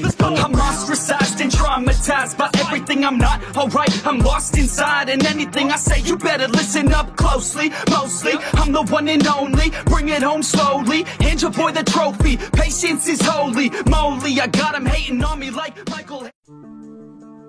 I'm ostracized and traumatized by everything I'm not alright. I'm lost inside and anything I say you better listen up closely. Mostly I'm the one and only, bring it home slowly. Hand your boy the trophy, patience is holy moly. I got him hating on me like Michael.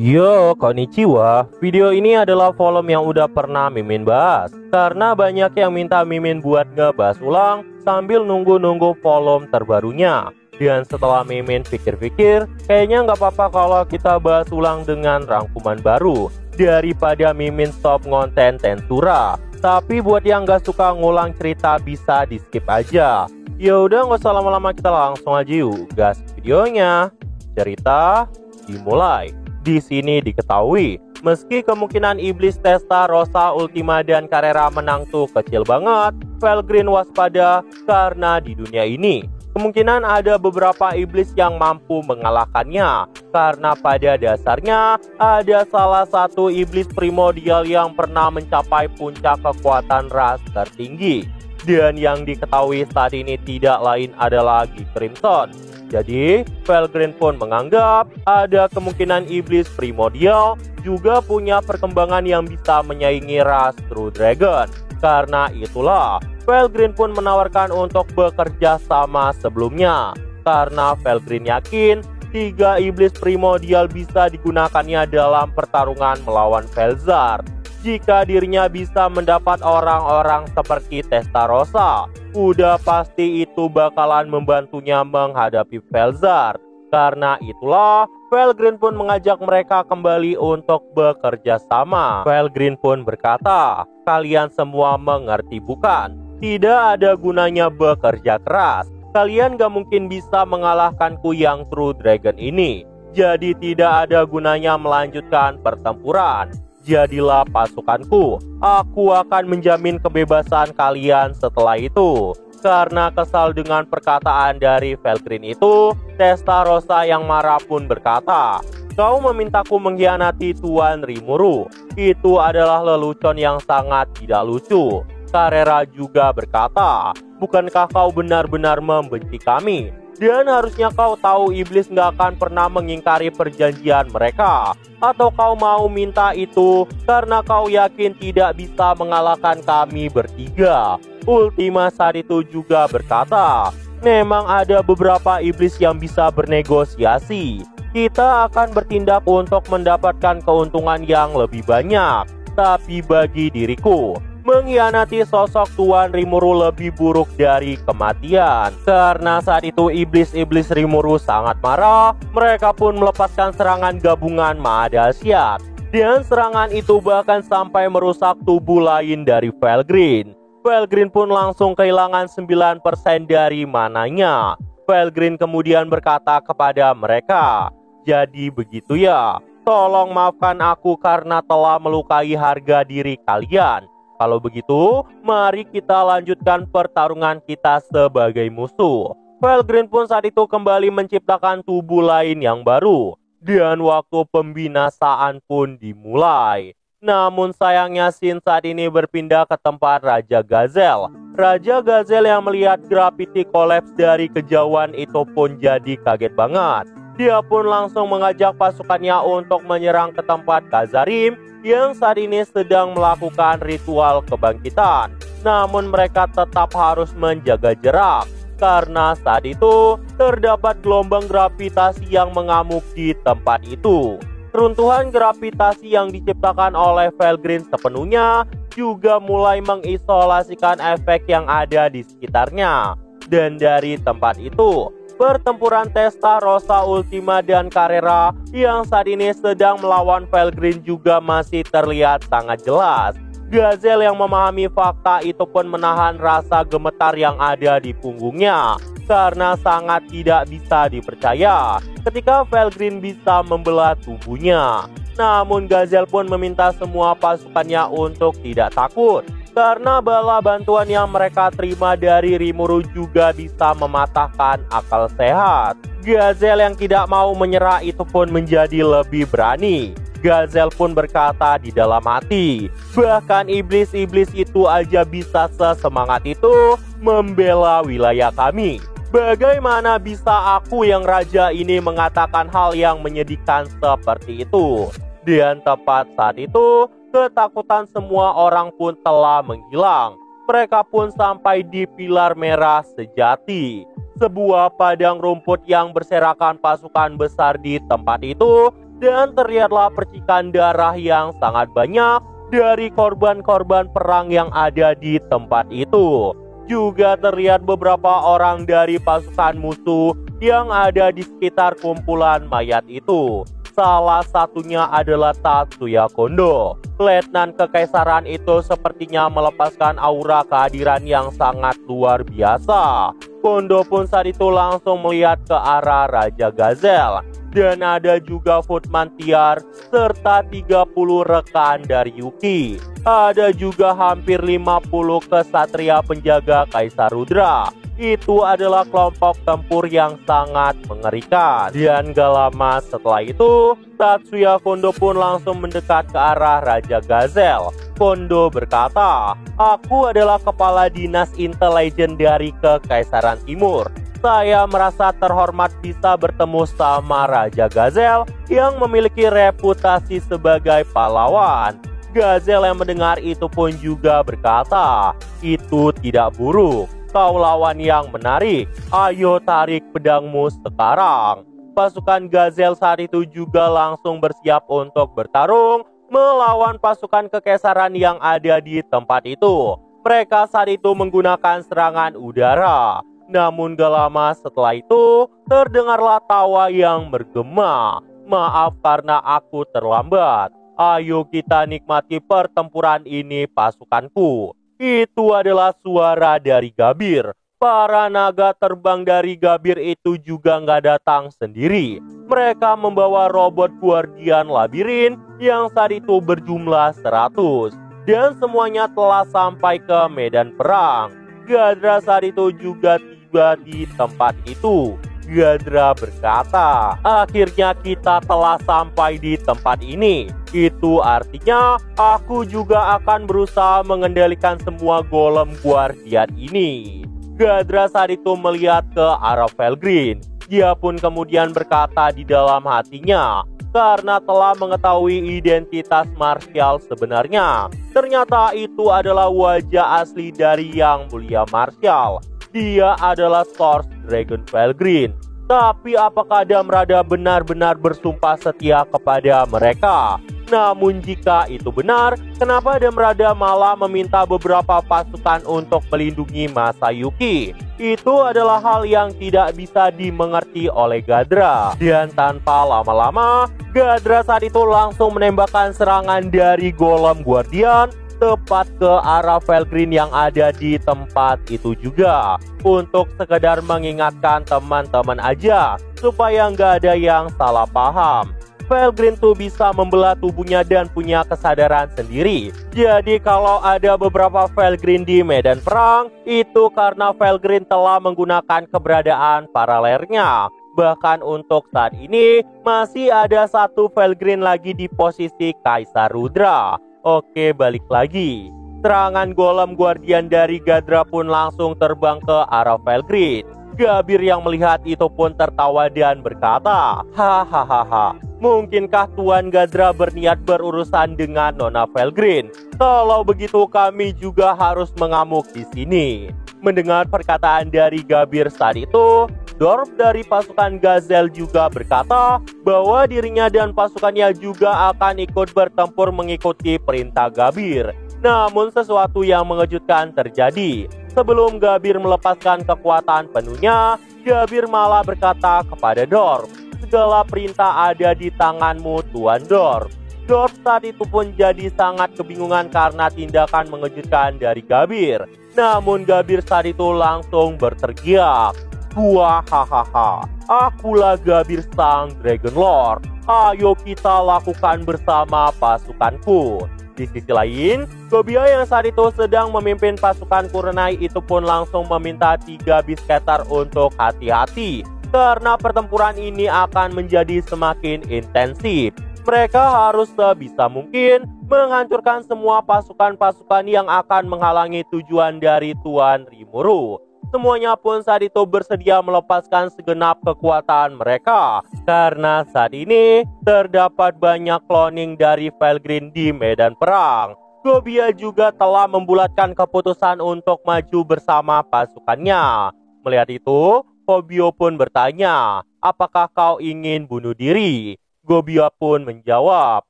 Yo, konnichiwa. Video ini adalah volume yang udah pernah Mimin bahas, karena banyak yang minta Mimin buat ngebahas ulang sambil nunggu-nunggu volume terbarunya. Dan setelah Mimin pikir-pikir, kayaknya nggak apa-apa kalau kita bahas ulang dengan rangkuman baru, daripada Mimin stop ngonten Tensura. Tapi buat yang nggak suka ngulang cerita bisa di skip aja. Ya udah, nggak usah lama-lama, kita langsung aja yuk gas videonya. Cerita dimulai. Di sini diketahui, meski kemungkinan iblis Testarossa, Ultima, dan Carrera menang tuh kecil banget, Felgreen waspada karena di dunia ini kemungkinan ada beberapa iblis yang mampu mengalahkannya, karena pada dasarnya ada salah satu iblis primordial yang pernah mencapai puncak kekuatan ras tertinggi. Dan yang diketahui saat ini tidak lain adalah Geek Crimson. Jadi, Felgreen pun menganggap ada kemungkinan iblis primordial juga punya perkembangan yang bisa menyaingi ras True Dragon. Karena itulah, Felgreen pun menawarkan untuk bekerja sama sebelumnya. Karena Felgreen yakin 3 iblis primordial bisa digunakannya dalam pertarungan melawan Felzar. Jika dirinya bisa mendapat orang-orang seperti Testarossa, udah pasti itu bakalan membantunya menghadapi Felzar. Karena itulah, Felgreen pun mengajak mereka kembali untuk bekerja sama. Felgreen pun berkata, "Kalian semua mengerti bukan? Tidak ada gunanya bekerja keras. Kalian gak mungkin bisa mengalahkanku yang True Dragon ini. Jadi tidak ada gunanya melanjutkan pertempuran. Jadilah pasukanku. Aku akan menjamin kebebasan kalian setelah itu." Karena kesal dengan perkataan dari Felgreen itu, Testarossa yang marah pun berkata, "Kau memintaku mengkhianati Tuan Rimuru. Itu adalah lelucon yang sangat tidak lucu." Carrera juga berkata, "Bukankah kau benar-benar membenci kami? Dan harusnya kau tahu iblis nggak akan pernah mengingkari perjanjian mereka. Atau kau mau minta itu karena kau yakin tidak bisa mengalahkan kami bertiga?" Ultima saat itu juga berkata, "Memang ada beberapa iblis yang bisa bernegosiasi. Kita akan bertindak untuk mendapatkan keuntungan yang lebih banyak. Tapi bagi diriku, mengkhianati sosok Tuan Rimuru lebih buruk dari kematian." Karena saat itu iblis-iblis Rimuru sangat marah, mereka pun melepaskan serangan gabungan Mahadasyat. Dan serangan itu bahkan sampai merusak tubuh lain dari Felgreen. Felgreen pun langsung kehilangan 9% dari mananya. Felgreen kemudian berkata kepada mereka, "Jadi begitu ya, tolong maafkan aku karena telah melukai harga diri kalian. Kalau begitu, mari kita lanjutkan pertarungan kita sebagai musuh." Felgreen pun saat itu kembali menciptakan tubuh lain yang baru. Dan waktu pembinasaan pun dimulai. Namun sayangnya scene saat ini berpindah ke tempat Raja Gazel. Raja Gazel yang melihat Gravity Collapse dari kejauhan itu pun jadi kaget banget. Dia pun langsung mengajak pasukannya untuk menyerang ke tempat Kazarim yang saat ini sedang melakukan ritual kebangkitan. Namun mereka tetap harus menjaga jarak, karena saat itu terdapat gelombang gravitasi yang mengamuk di tempat itu. Runtuhan gravitasi yang diciptakan oleh Felgreen sepenuhnya juga mulai mengisolasikan efek yang ada di sekitarnya. Dan dari tempat itu, pertempuran Testarossa, Ultima, dan Carrera yang saat ini sedang melawan Felgreen juga masih terlihat sangat jelas. Gazel yang memahami fakta itu pun menahan rasa gemetar yang ada di punggungnya, karena sangat tidak bisa dipercaya ketika Felgreen bisa membelah tubuhnya. Namun Gazel pun meminta semua pasukannya untuk tidak takut, karena bala bantuan yang mereka terima dari Rimuru juga bisa mematahkan akal sehat. Gazel yang tidak mau menyerah itu pun menjadi lebih berani. Gazel pun berkata di dalam hati, bahkan iblis-iblis itu aja bisa sesemangat itu membela wilayah kami. Bagaimana bisa aku yang raja ini mengatakan hal yang menyedihkan seperti itu? Dan tepat saat itu, ketakutan semua orang pun telah menghilang. Mereka pun sampai di pilar merah sejati, sebuah padang rumput yang berserakan pasukan besar di tempat itu, dan terlihatlah percikan darah yang sangat banyak dari korban-korban perang yang ada di tempat itu. Juga terlihat beberapa orang dari pasukan musuh yang ada di sekitar kumpulan mayat itu. Salah satunya adalah Tatsuya Kondo. Letnan kekaisaran itu sepertinya melepaskan aura kehadiran yang sangat luar biasa. Kondo pun saat itu langsung melihat ke arah Raja Gazelle. Dan ada juga Footman Tiar serta 30 rekan dari Yuki. Ada juga hampir 50 kesatria penjaga Kaisar Rudra. Itu adalah kelompok tempur yang sangat mengerikan. Dan gak lama setelah itu, Tatsuya Kondo pun langsung mendekat ke arah Raja Gazelle. Kondo berkata, "Aku adalah kepala dinas intelijen dari Kekaisaran Timur. Saya merasa terhormat bisa bertemu sama Raja Gazelle yang memiliki reputasi sebagai pahlawan." Gazelle yang mendengar itu pun juga berkata, "Itu tidak buruk. Kau lawan yang menarik. Ayo tarik pedangmu sekarang." Pasukan Gazelle saat itu juga langsung bersiap untuk bertarung melawan pasukan kekaisaran yang ada di tempat itu. Mereka saat itu menggunakan serangan udara. Namun gak lama setelah itu, terdengarlah tawa yang bergema. "Maaf karena aku terlambat. Ayo kita nikmati pertempuran ini pasukanku." Itu adalah suara dari Gabir. Para naga terbang dari Gabir itu juga nggak datang sendiri. Mereka membawa robot guardian labirin yang saat itu berjumlah 100. Dan semuanya telah sampai ke medan perang. Gadra saat itu juga tiba di tempat itu. Gadra berkata, "Akhirnya kita telah sampai di tempat ini. Itu artinya aku juga akan berusaha mengendalikan semua golem guardian ini." Gadra saat itu melihat ke arah Felgrin. Dia pun kemudian berkata di dalam hatinya, karena telah mengetahui identitas Martial sebenarnya. Ternyata itu adalah wajah asli dari Yang Mulia Martial. Dia adalah Source Dragon Felgrin. Tapi apakah Damrada benar-benar bersumpah setia kepada mereka? Namun jika itu benar, kenapa Damrada malah meminta beberapa pasukan untuk melindungi Masayuki? Itu adalah hal yang tidak bisa dimengerti oleh Gadra. Dan tanpa lama-lama, Gadra saat itu langsung menembakkan serangan dari golem guardian tepat ke arah Felgrin yang ada di tempat itu juga. Untuk sekedar mengingatkan teman-teman aja, supaya nggak ada yang salah paham. Felgrin tuh bisa membelah tubuhnya dan punya kesadaran sendiri. Jadi kalau ada beberapa Felgrin di medan perang, itu karena Felgrin telah menggunakan keberadaan paralelnya. Bahkan untuk saat ini, masih ada satu Felgrin lagi di posisi Kaisar Rudra. Oke, balik lagi. Serangan golem guardian dari Gadra pun langsung terbang ke arah Felgrin. Gabir yang melihat itu pun tertawa dan berkata, "Hahaha, mungkinkah Tuan Gadra berniat berurusan dengan Nona Felgrin? Kalau begitu kami juga harus mengamuk di sini." Mendengar perkataan dari Gabir saat itu, Dorf dari pasukan Gazelle juga berkata bahwa dirinya dan pasukannya juga akan ikut bertempur mengikuti perintah Gabir. Namun sesuatu yang mengejutkan terjadi. Sebelum Gabir melepaskan kekuatan penuhnya, Gabir malah berkata kepada Dorf, "Segala perintah ada di tanganmu, Tuan Dorf." Dorf saat itu pun jadi sangat kebingungan karena tindakan mengejutkan dari Gabir. Namun Gabir saat itu langsung berteriak, "Hahaha, akulah Gabir sang Dragon Lord. Ayo kita lakukan bersama pasukanku." Di sisi lain, Gobia yang saat itu sedang memimpin pasukan Kurenai itu pun langsung meminta 3 Beastcaster untuk hati-hati karena pertempuran ini akan menjadi semakin intensif. Mereka harus sebisa mungkin menghancurkan semua pasukan-pasukan yang akan menghalangi tujuan dari Tuan Rimuru. semuanya pun saat itu bersedia melepaskan segenap kekuatan mereka. Karena saat ini terdapat banyak cloning dari Felgrin di medan perang. Gobia juga telah membulatkan keputusan untuk maju bersama pasukannya. Melihat itu, Fobio pun bertanya, apakah kau ingin bunuh diri? Gobia pun menjawab,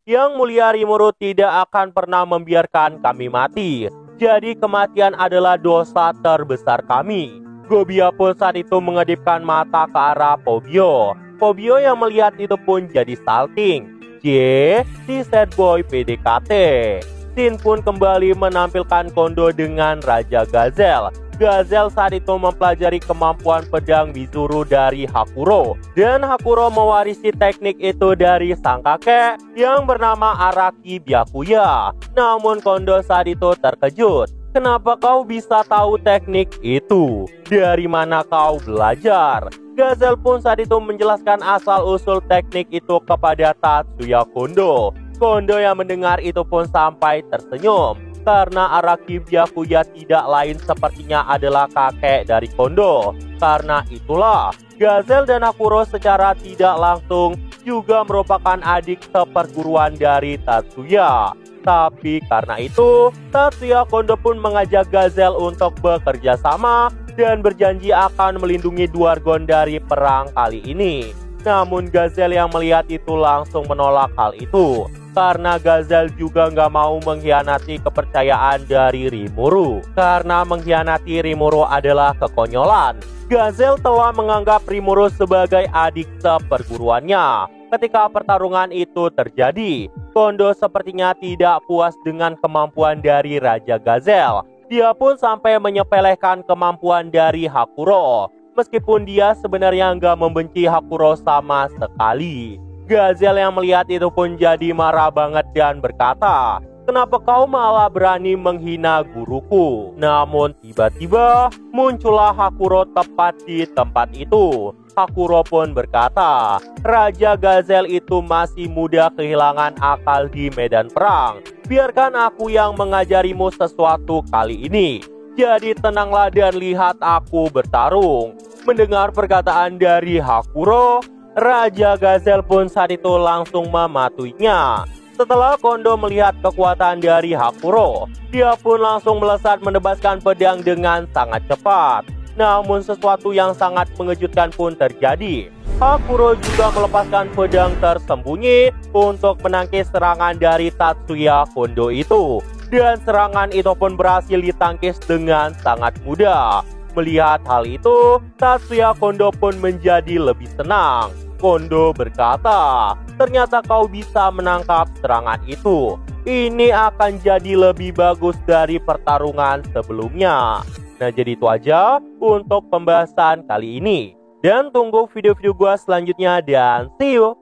Yang Mulia Rimuru tidak akan pernah membiarkan kami mati. Jadi kematian adalah dosa terbesar kami. Gobia pun saat itu mengedipkan mata ke arah Fobio. Fobio yang melihat itu pun jadi salting. Si sad boy PDKT. Shin pun kembali menampilkan Kondo dengan Raja Gazel. Gazel saat itu mempelajari kemampuan pedang Mizuru dari Hakuro. Dan Hakuro mewarisi teknik itu dari sang kakek yang bernama Araki Byakuya. Namun Kondo saat itu terkejut. Kenapa kau bisa tahu teknik itu? Dari mana kau belajar? Gazel pun saat itu menjelaskan asal-usul teknik itu kepada Tatsuya Kondo. Kondo yang mendengar itu pun sampai tersenyum. Karena Araki Byakuya tidak lain sepertinya adalah kakek dari Kondo. Karena itulah, Gazel dan Hakuro secara tidak langsung juga merupakan adik seperguruan dari Tatsuya. Tapi karena itu, Tatsuya Kondo pun mengajak Gazel untuk bekerja sama dan berjanji akan melindungi Dwargon dari perang kali ini. Namun Gazel yang melihat itu langsung menolak hal itu. Karena Gazel juga nggak mau mengkhianati kepercayaan dari Rimuru. Karena mengkhianati Rimuru adalah kekonyolan. Gazel telah menganggap Rimuru sebagai adik seperguruannya. Ketika pertarungan itu terjadi, Kondo sepertinya tidak puas dengan kemampuan dari Raja Gazel. Dia pun sampai menyepelekan kemampuan dari Hakuro. Meskipun dia sebenarnya nggak membenci Hakuro sama sekali. Gazel yang melihat itu pun jadi marah banget dan berkata, kenapa kau malah berani menghina guruku? Namun tiba-tiba muncullah Hakuro tepat di tempat itu. Hakuro pun berkata, Raja Gazel itu masih muda kehilangan akal di medan perang. Biarkan aku yang mengajarimu sesuatu kali ini. Jadi tenanglah dan lihat aku bertarung. Mendengar perkataan dari Hakuro, Raja Gazel pun saat itu langsung mematuhinya. Setelah Kondo melihat kekuatan dari Hakuro, dia pun langsung melesat menebaskan pedang dengan sangat cepat. Namun sesuatu yang sangat mengejutkan pun terjadi. Hakuro juga melepaskan pedang tersembunyi untuk menangkis serangan dari Tatsuya Kondo itu. Dan serangan itu pun berhasil ditangkis dengan sangat mudah. Melihat hal itu, Tatsuya Kondo pun menjadi lebih senang. Kondo berkata, ternyata kau bisa menangkap serangan itu. Ini akan jadi lebih bagus dari pertarungan sebelumnya. Nah, jadi itu aja untuk pembahasan kali ini. Dan tunggu video-video gua selanjutnya dan see you!